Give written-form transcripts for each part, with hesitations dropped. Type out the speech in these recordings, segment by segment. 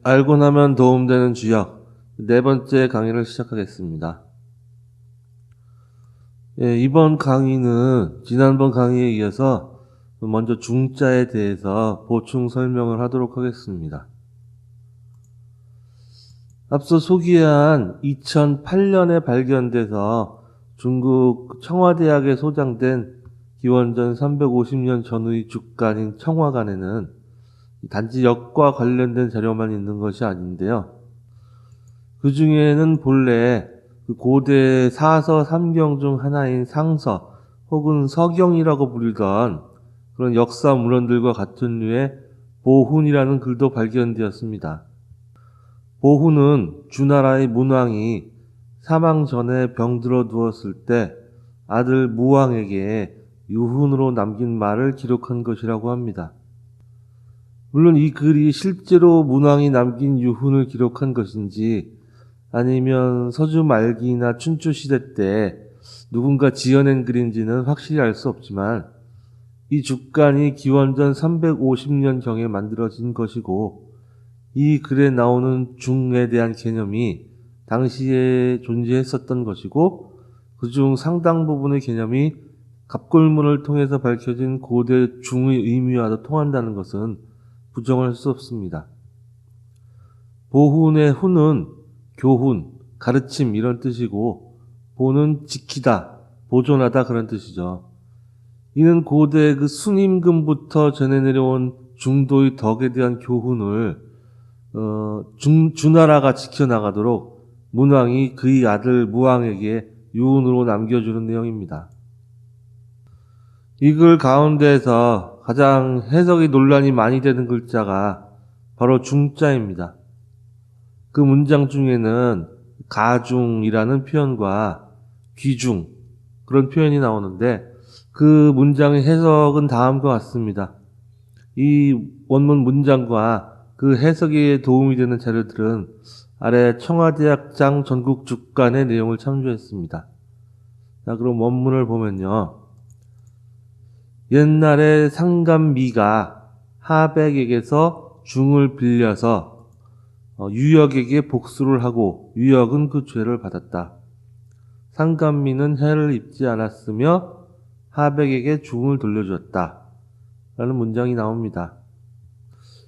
알고 나면 도움되는 주역 네 번째 강의를 시작하겠습니다. 이번 강의는 지난번 강의에 이어서 먼저 중자에 대해서 보충 설명을 하도록 하겠습니다. 앞서 소개한 2008년에 발견돼서 중국 청와대학에 소장된 기원전 350년 전의 죽간인 청화관에는 단지 역과 관련된 자료만 있는 것이 아닌데요. 그 중에는 본래 고대 사서 3경 중 하나인 상서 혹은 서경이라고 부르던 그런 역사 문헌들과 같은 류의 보훈이라는 글도 발견되었습니다. 보훈은 주나라의 문왕이 사망 전에 병들어 누웠을 때 아들 무왕에게 유훈으로 남긴 말을 기록한 것이라고 합니다. 물론 이 글이 실제로 문왕이 남긴 유훈을 기록한 것인지 아니면 서주 말기나 춘추 시대 때 누군가 지어낸 글인지는 확실히 알 수 없지만 이 죽간이 기원전 350년경에 만들어진 것이고 이 글에 나오는 중에 대한 개념이 당시에 존재했었던 것이고 그중 상당 부분의 개념이 갑골문을 통해서 밝혀진 고대 중의 의미와도 통한다는 것은 부정할 수 없습니다. 보훈의 훈은 교훈, 가르침 이런 뜻이고 보는 지키다, 보존하다 그런 뜻이죠. 이는 고대 그 순임금부터 전해 내려온 중도의 덕에 대한 교훈을 주나라가 지켜나가도록 문왕이 그의 아들 무왕에게 유훈으로 남겨주는 내용입니다. 이 글 가운데에서 가장 해석이 논란이 많이 되는 글자가 바로 중자입니다. 그 문장 중에는 가중이라는 표현과 귀중 그런 표현이 나오는데 그 문장의 해석은 다음과 같습니다. 이 원문 문장과 그 해석에 도움이 되는 자료들은 아래 청와대학장 전국죽간의 내용을 참조했습니다. 자, 그럼 원문을 보면요. 옛날에 상감미가 하백에게서 중을 빌려서 유역에게 복수를 하고 유역은 그 죄를 받았다. 상감미는 해를 입지 않았으며 하백에게 중을 돌려주었다. 라는 문장이 나옵니다.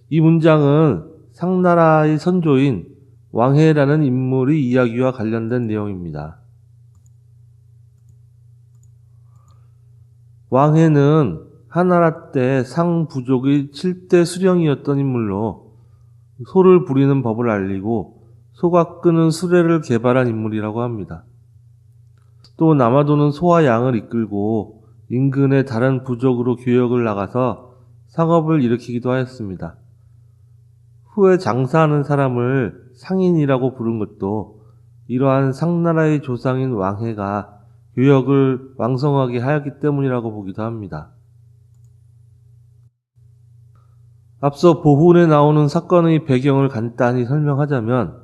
이 문장은 상나라의 선조인 왕해라는 인물의 이야기와 관련된 내용입니다. 왕해는 한나라 때 상부족의 7대 수령이었던 인물로 소를 부리는 법을 알리고 소가 끄는 수레를 개발한 인물이라고 합니다. 또 남아도는 소와 양을 이끌고 인근의 다른 부족으로 교역을 나가서 상업을 일으키기도 하였습니다. 후에 장사하는 사람을 상인이라고 부른 것도 이러한 상나라의 조상인 왕해가 교역을 왕성하게 하였기 때문이라고 보기도 합니다. 앞서 보훈에 나오는 사건의 배경을 간단히 설명하자면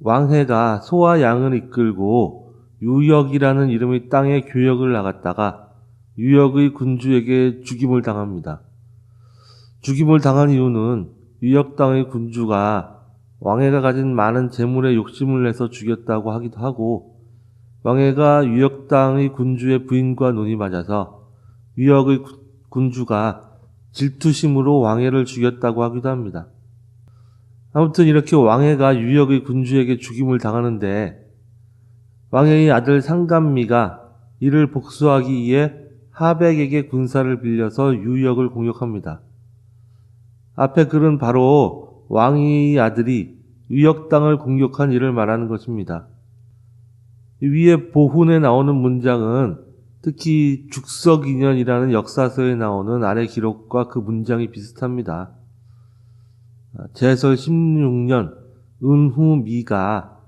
왕해가 소와 양을 이끌고 유역이라는 이름의 땅에 교역을 나갔다가 유역의 군주에게 죽임을 당합니다. 죽임을 당한 이유는 유역 땅의 군주가 왕해가 가진 많은 재물에 욕심을 내서 죽였다고 하기도 하고 왕해가 유역 땅의 군주의 부인과 눈이 맞아서 유역의 군주가 질투심으로 왕해를 죽였다고 하기도 합니다. 아무튼 이렇게 왕해가 유역의 군주에게 죽임을 당하는데 왕해의 아들 상감미가 이를 복수하기 위해 하백에게 군사를 빌려서 유역을 공격합니다. 앞에 글은 바로 왕의 아들이 유역 땅을 공격한 일을 말하는 것입니다. 위에 보훈에 나오는 문장은 특히 죽석인연이라는 역사서에 나오는 아래 기록과 그 문장이 비슷합니다. 제설 16년 은후 미가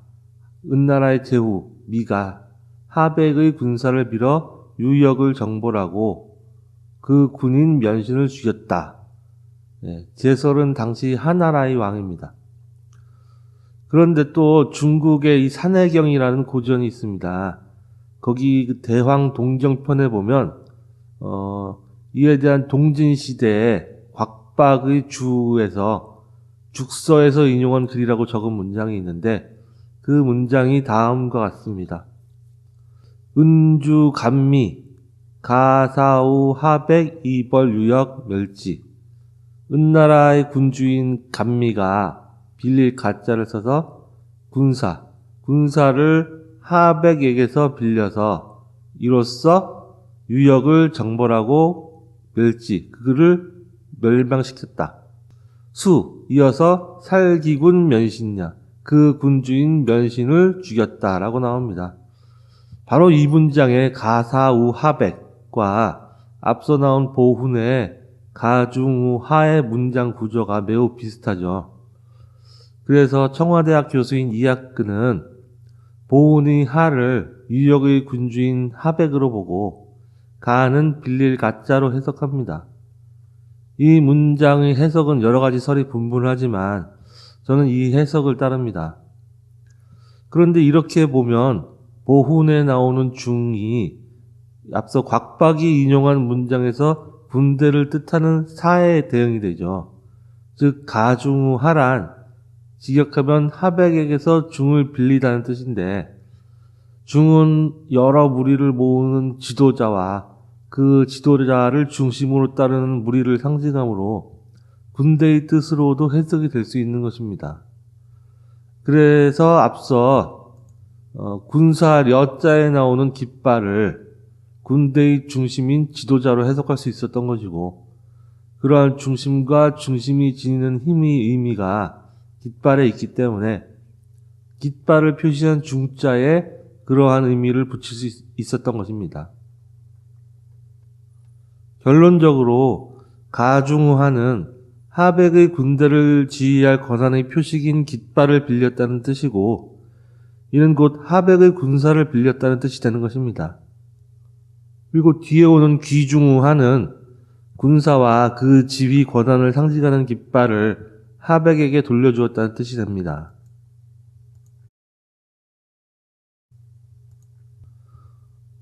은나라의 제후 미가 하백의 군사를 빌어 유역을 정벌하고 그 군인 면신을 죽였다. 제설은 당시 한나라의 왕입니다. 그런데 또 중국의 이 산해경이라는 고전이 있습니다. 거기 그 대황 동정편에 보면 이에 대한 동진 시대에 곽박의 주에서 죽서에서 인용한 글이라고 적은 문장이 있는데 그 문장이 다음과 같습니다. 은주 감미 가사우 하백 이벌 유역 멸지. 은나라의 군주인 감미가 빌릴 가짜를 써서 군사를 하백에게서 빌려서 이로써 유역을 정벌하고 그를 멸망시켰다. 이어서 살기군 면신냐, 그 군주인 면신을 죽였다라고 나옵니다. 바로 이 문장의 가사우하백과 앞서 나온 보훈의 가중우하의 문장 구조가 매우 비슷하죠. 그래서 청와대학 교수인 이학근은 보훈의 하를 유역의 군주인 하백으로 보고 가는 빌릴 가짜로 해석합니다. 이 문장의 해석은 여러 가지 설이 분분하지만 저는 이 해석을 따릅니다. 그런데 이렇게 보면 보훈에 나오는 중이 앞서 곽박이 인용한 문장에서 군대를 뜻하는 사에 대응이 되죠. 즉 가중하란 직역하면 하백에게서 중을 빌리다는 뜻인데 중은 여러 무리를 모으는 지도자와 그 지도자를 중심으로 따르는 무리를 상징하므로 군대의 뜻으로도 해석이 될 수 있는 것입니다. 그래서 앞서 군사려자에 나오는 깃발을 군대의 중심인 지도자로 해석할 수 있었던 것이고 그러한 중심과 중심이 지니는 힘의 의미가 깃발에 있기 때문에 깃발을 표시한 중자에 그러한 의미를 붙일 수 있었던 것입니다. 결론적으로 가중우하는 하백의 군대를 지휘할 권한의 표식인 깃발을 빌렸다는 뜻이고 이는 곧 하백의 군사를 빌렸다는 뜻이 되는 것입니다. 그리고 뒤에 오는 귀중우하는 군사와 그 지휘 권한을 상징하는 깃발을 하백에게 돌려주었다는 뜻이 됩니다.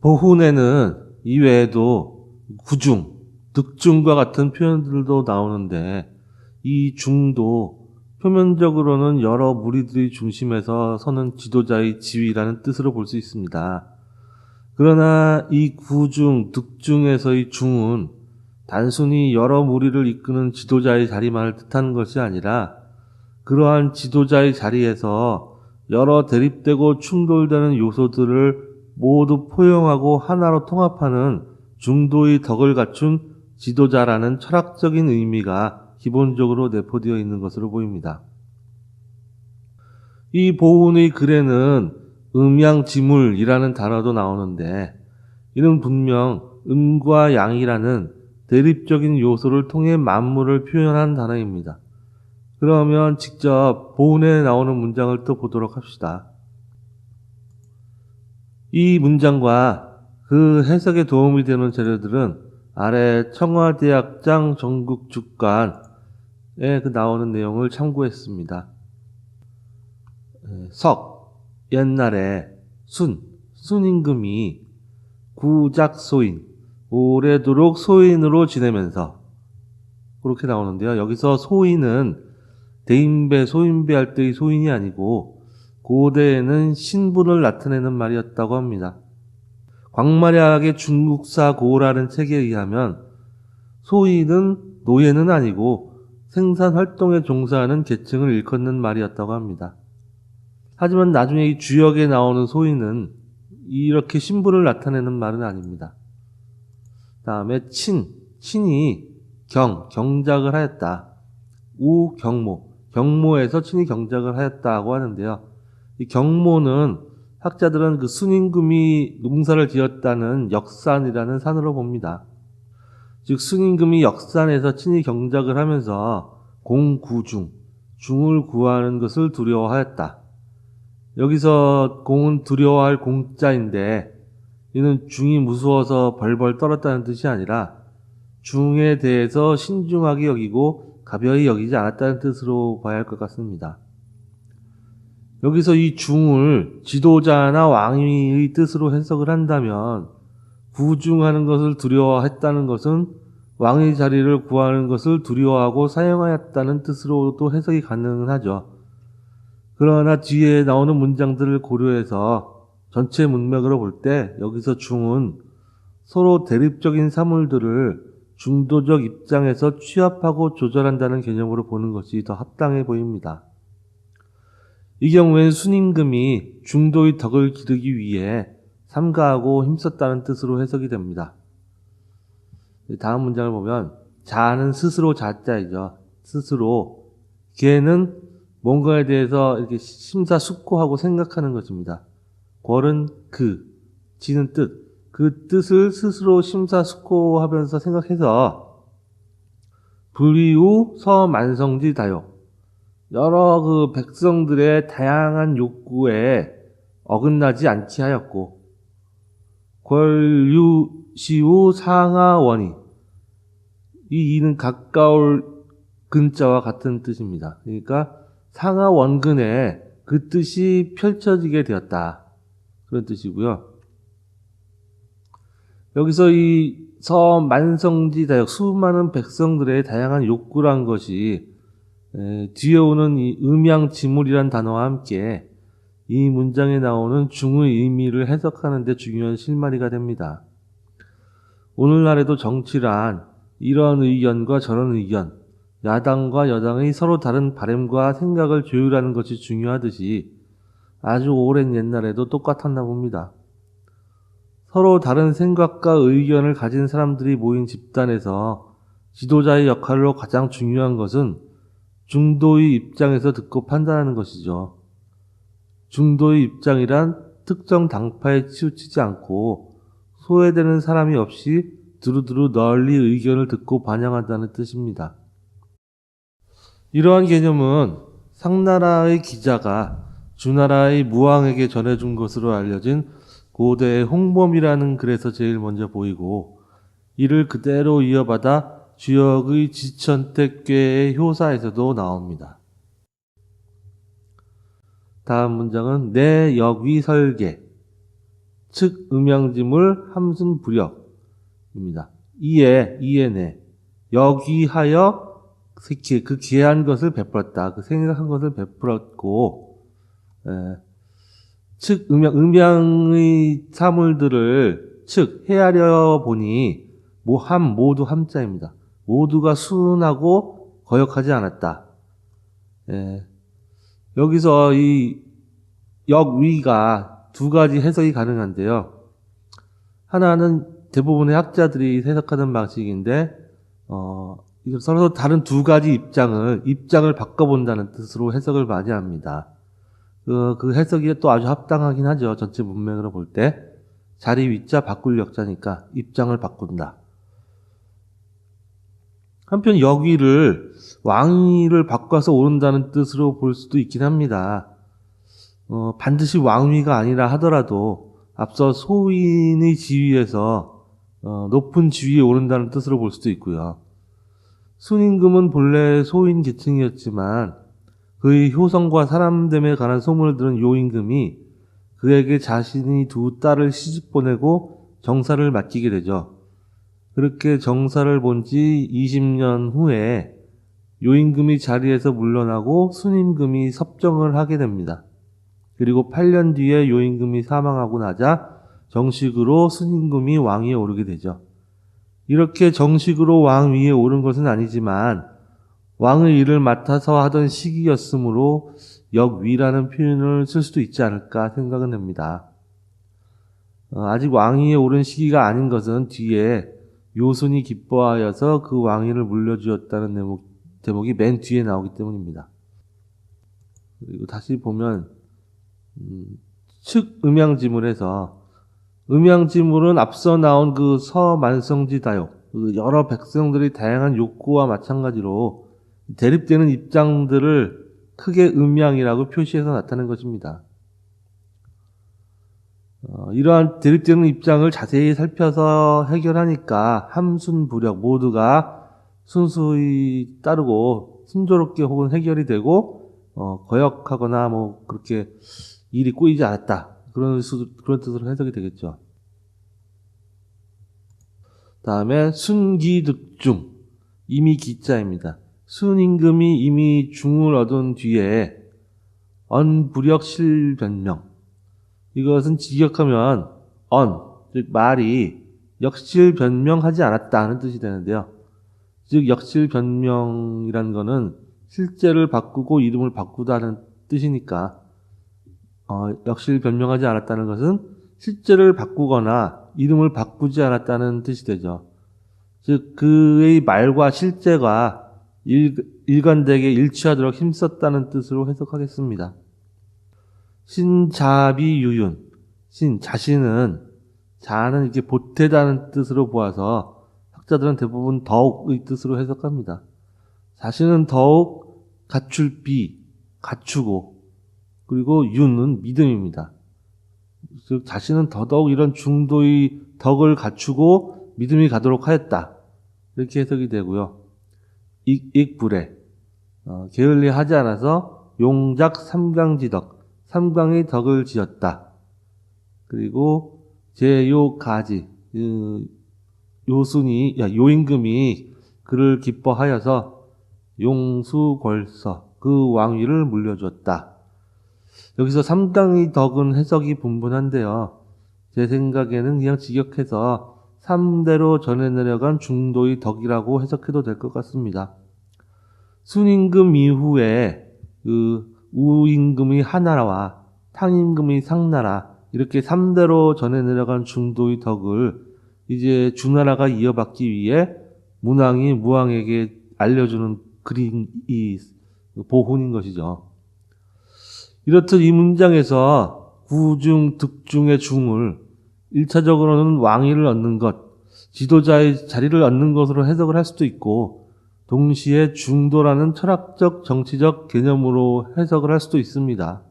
보훈에는 이외에도 구중, 득중과 같은 표현들도 나오는데 이 중도 표면적으로는 여러 무리들의 중심에서 서는 지도자의 지위라는 뜻으로 볼 수 있습니다. 그러나 이 구중, 득중에서의 중은 단순히 여러 무리를 이끄는 지도자의 자리만을 뜻하는 것이 아니라 그러한 지도자의 자리에서 여러 대립되고 충돌되는 요소들을 모두 포용하고 하나로 통합하는 중도의 덕을 갖춘 지도자라는 철학적인 의미가 기본적으로 내포되어 있는 것으로 보입니다. 이 보훈의 글에는 음양지물이라는 단어도 나오는데 이는 분명 음과 양이라는 대립적인 요소를 통해 만물을 표현한 단어입니다. 그러면 직접 보훈에 나오는 문장을 또 보도록 합시다. 이 문장과 그 해석에 도움이 되는 자료들은 아래 청와대학장 전국주간에 나오는 내용을 참고했습니다. 옛날에 순임금이 구작소인, 오래도록 소인으로 지내면서 그렇게 나오는데요. 여기서 소인은 대인배, 소인배 할 때의 소인이 아니고 고대에는 신분을 나타내는 말이었다고 합니다. 광마략의 중국사 고라는 책에 의하면 소인은 노예는 아니고 생산활동에 종사하는 계층을 일컫는 말이었다고 합니다. 하지만 나중에 이 주역에 나오는 소인은 이렇게 신분을 나타내는 말은 아닙니다. 다음에 친이 경작을 하였다. 경모에서 친이 경작을 하였다고 하는데요. 이 경모는 학자들은 그 순임금이 농사를 지었다는 역산이라는 산으로 봅니다. 즉 순임금이 역산에서 친히 경작을 하면서 공구중, 중을 구하는 것을 두려워하였다. 여기서 공은 두려워할 공자인데 이는 중이 무서워서 벌벌 떨었다는 뜻이 아니라 중에 대해서 신중하게 여기고 가벼이 여기지 않았다는 뜻으로 봐야 할 것 같습니다. 여기서 이 중을 지도자나 왕위의 뜻으로 해석을 한다면 구중하는 것을 두려워했다는 것은 왕의 자리를 구하는 것을 두려워하고 사용하였다는 뜻으로도 해석이 가능하죠. 그러나 뒤에 나오는 문장들을 고려해서 전체 문맥으로 볼 때 여기서 중은 서로 대립적인 사물들을 중도적 입장에서 취합하고 조절한다는 개념으로 보는 것이 더 합당해 보입니다. 이 경우엔 순임금이 중도의 덕을 기르기 위해 삼가하고 힘썼다는 뜻으로 해석이 됩니다. 다음 문장을 보면 자는 스스로 자자이죠. 스스로 걔는 뭔가에 대해서 이렇게 심사숙고하고 생각하는 것입니다. 궐은 그, 지는 뜻. 그 뜻을 스스로 심사숙고하면서 생각해서 불이후 서만성지 다요. 여러 그 백성들의 다양한 욕구에 어긋나지 않게 하였고 궐유시우 상하원이 이 이는 가까울 근자와 같은 뜻입니다. 그러니까 상하원근에 그 뜻이 펼쳐지게 되었다. 그런 뜻이고요. 여기서 이 서만성지 다역 수많은 백성들의 다양한 욕구란 것이 뒤에 오는 이 음양지물이란 단어와 함께 이 문장에 나오는 중의 의미를 해석하는 데 중요한 실마리가 됩니다. 오늘날에도 정치란 이런 의견과 저런 의견, 야당과 여당의 서로 다른 바램과 생각을 조율하는 것이 중요하듯이 아주 오랜 옛날에도 똑같았나 봅니다. 서로 다른 생각과 의견을 가진 사람들이 모인 집단에서 지도자의 역할로 가장 중요한 것은 중도의 입장에서 듣고 판단하는 것이죠. 중도의 입장이란 특정 당파에 치우치지 않고 소외되는 사람이 없이 두루두루 널리 의견을 듣고 반영한다는 뜻입니다. 이러한 개념은 상나라의 기자가 주나라의 무왕에게 전해준 것으로 알려진 고대의 홍범이라는 글에서 제일 먼저 보이고 이를 그대로 이어받아 주역의 지천택괴의 효사에서도 나옵니다. 다음 문장은 내 역위 설계 즉 음양지물 함순 부력입니다. 이에 내 역위하여 그 기한 것을 베풀었다. 그 생각한 것을 베풀었고 즉 음양의 사물들을 즉 헤아려 보니 모두 함자입니다. 모두가 순하고 거역하지 않았다. 여기서 이 역위가 두 가지 해석이 가능한데요. 하나는 대부분의 학자들이 해석하는 방식인데 서로 다른 두 가지 입장을 바꿔본다는 뜻으로 해석을 많이 합니다. 그 해석이 또 아주 합당하긴 하죠. 전체 문맥으로 볼 때. 자리 위자 바꿀 역자니까 입장을 바꾼다. 한편 역위를 왕위를 바꿔서 오른다는 뜻으로 볼 수도 있긴 합니다. 반드시 왕위가 아니라 하더라도 앞서 소인의 지위에서 높은 지위에 오른다는 뜻으로 볼 수도 있고요. 순임금은 본래 소인 계층이었지만 그의 효성과 사람됨에 관한 소문을 들은 요임금이 그에게 자신이 두 딸을 시집 보내고 정사를 맡기게 되죠. 그렇게 정사를 본 지 20년 후에 요임금이 자리에서 물러나고 순임금이 섭정을 하게 됩니다. 그리고 8년 뒤에 요임금이 사망하고 나자 정식으로 순임금이 왕위에 오르게 되죠. 이렇게 정식으로 왕위에 오른 것은 아니지만 왕의 일을 맡아서 하던 시기였으므로 역위라는 표현을 쓸 수도 있지 않을까 생각은 합니다. 아직 왕위에 오른 시기가 아닌 것은 뒤에 요순이 기뻐하여서 그 왕위를 물려주었다는 대목이 맨 뒤에 나오기 때문입니다. 그리고 다시 보면 즉 음양지물에서 음양지물은 앞서 나온 그 서만성지 다요 그 여러 백성들의 다양한 욕구와 마찬가지로 대립되는 입장들을 크게 음양이라고 표시해서 나타낸 것입니다. 이러한 대립되는 입장을 자세히 살펴서 해결하니까 함순부력 모두가 순수히 따르고 순조롭게 혹은 해결이 되고 거역하거나 뭐 그렇게 일이 꼬이지 않았다. 그런 뜻으로 해석이 되겠죠. 다음에 순기득중, 이미 기자입니다. 순임금이 이미 중을 얻은 뒤에 언불역실변명, 이것은 직역하면 즉 말이 역실변명하지 않았다는 뜻이 되는데요. 즉 역실변명이라는 거는 실제를 바꾸고 이름을 바꾸다는 뜻이니까 역실변명하지 않았다는 것은 실제를 바꾸거나 이름을 바꾸지 않았다는 뜻이 되죠. 즉 그의 말과 실제가 일관되게 일치하도록 힘썼다는 뜻으로 해석하겠습니다. 신자비유윤, 자는 이렇게 보태다는 뜻으로 보아서 학자들은 대부분 더욱의 뜻으로 해석합니다. 자신은 더욱 갖추고, 그리고 윤은 믿음입니다. 즉 자신은 더더욱 이런 중도의 덕을 갖추고 믿음이 가도록 하였다, 이렇게 해석이 되고요. 익불에 게을리하지 않아서 용작 삼강지덕, 삼강의 덕을 지었다. 그리고 제요가지, 요임금이 그를 기뻐하여서 용수궐서, 그 왕위를 물려주었다. 여기서 삼강의 덕은 해석이 분분한데요. 제 생각에는 그냥 직역해서 3대로 전해 내려간 중도의 덕이라고 해석해도 될 것 같습니다. 순임금 이후에 우임금의 하나라와 탕임금의 상나라, 이렇게 3대로 전해 내려간 중도의 덕을 이제 주나라가 이어받기 위해 문왕이 무왕에게 알려주는 이 보훈인 것이죠. 이렇듯 이 문장에서 구중, 득중의 중을 1차적으로는 왕위를 얻는 것, 지도자의 자리를 얻는 것으로 해석을 할 수도 있고, 동시에 중도라는 철학적, 정치적 개념으로 해석을 할 수도 있습니다.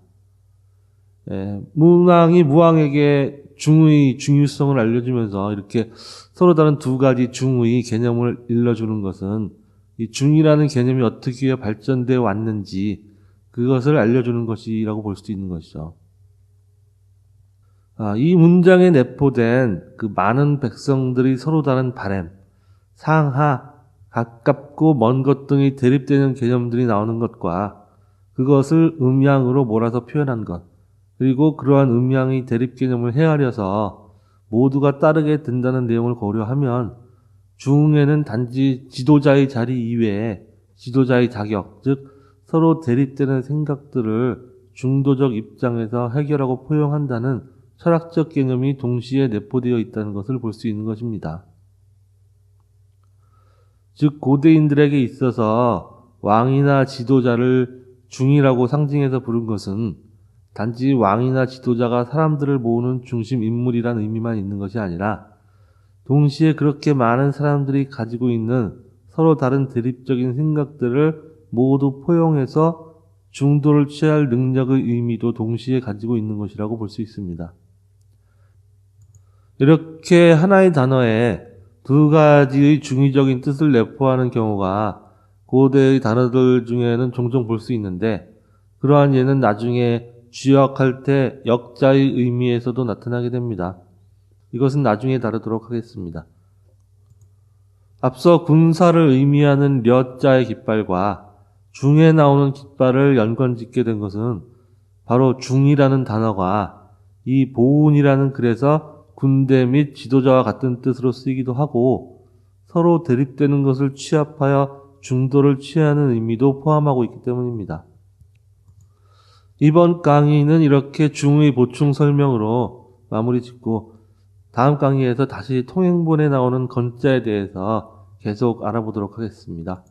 문왕이 무왕에게 중의 중요성을 알려주면서 이렇게 서로 다른 두 가지 중의 개념을 일러주는 것은 이 중이라는 개념이 어떻게 발전되어 왔는지 그것을 알려주는 것이라고 볼 수도 있는 것이죠. 이 문장에 내포된 그 많은 백성들이 서로 다른 바램, 상하, 가깝고 먼 것 등이 대립되는 개념들이 나오는 것과 그것을 음양으로 몰아서 표현한 것, 그리고 그러한 음양의 대립 개념을 헤아려서 모두가 따르게 된다는 내용을 고려하면 중에는 단지 지도자의 자리 이외에 지도자의 자격, 즉 서로 대립되는 생각들을 중도적 입장에서 해결하고 포용한다는 철학적 개념이 동시에 내포되어 있다는 것을 볼 수 있는 것입니다. 즉 고대인들에게 있어서 왕이나 지도자를 중이라고 상징해서 부른 것은 단지 왕이나 지도자가 사람들을 모으는 중심 인물이란 의미만 있는 것이 아니라 동시에 그렇게 많은 사람들이 가지고 있는 서로 다른 대립적인 생각들을 모두 포용해서 중도를 취할 능력의 의미도 동시에 가지고 있는 것이라고 볼 수 있습니다. 이렇게 하나의 단어에 두 가지의 중의적인 뜻을 내포하는 경우가 고대의 단어들 중에는 종종 볼 수 있는데, 그러한 예는 나중에 주역할 때 역자의 의미에서도 나타나게 됩니다. 이것은 나중에 다루도록 하겠습니다. 앞서 군사를 의미하는 려자의 깃발과 중에 나오는 깃발을 연관짓게 된 것은 바로 중이라는 단어가 이 보훈이라는 글에서 군대 및 지도자와 같은 뜻으로 쓰이기도 하고 서로 대립되는 것을 취합하여 중도를 취하는 의미도 포함하고 있기 때문입니다. 이번 강의는 이렇게 중의 보충 설명으로 마무리 짓고 다음 강의에서 다시 통행본에 나오는 건자에 대해서 계속 알아보도록 하겠습니다.